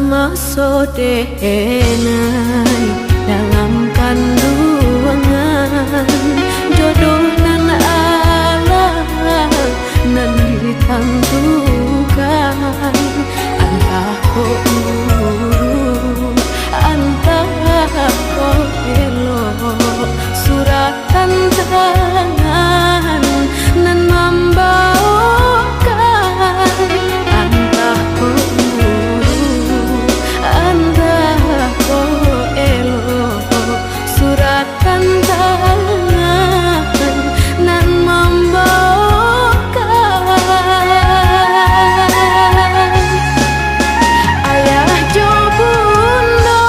sama sodenai dalam kandungan jodoh nan Allah nan ditentukan antah kok muru antah kok elok suratan tangan nan membawakan antah kok muru antah kok elok suratan tangan nan membawakan ayah jo bunda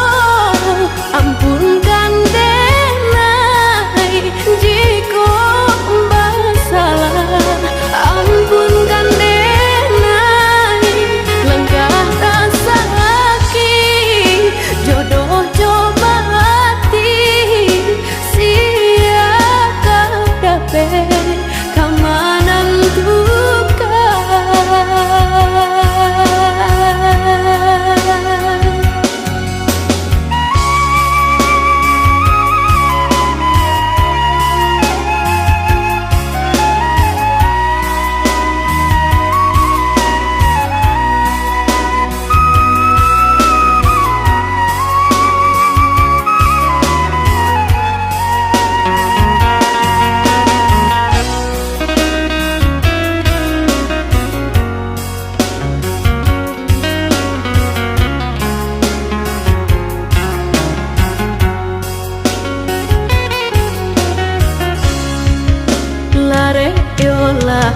ampunkan denai jika bersalah ampunkan denai lenggah rasa sakit jodoh coba hati sia kadape kamanan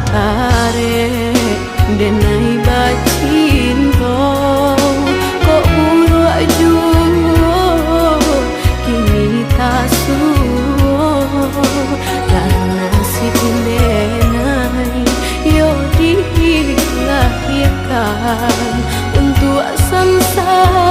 lare denai bacinto kok buruk juo kini tasuo karena si denai yo dilahirkan untuk sansa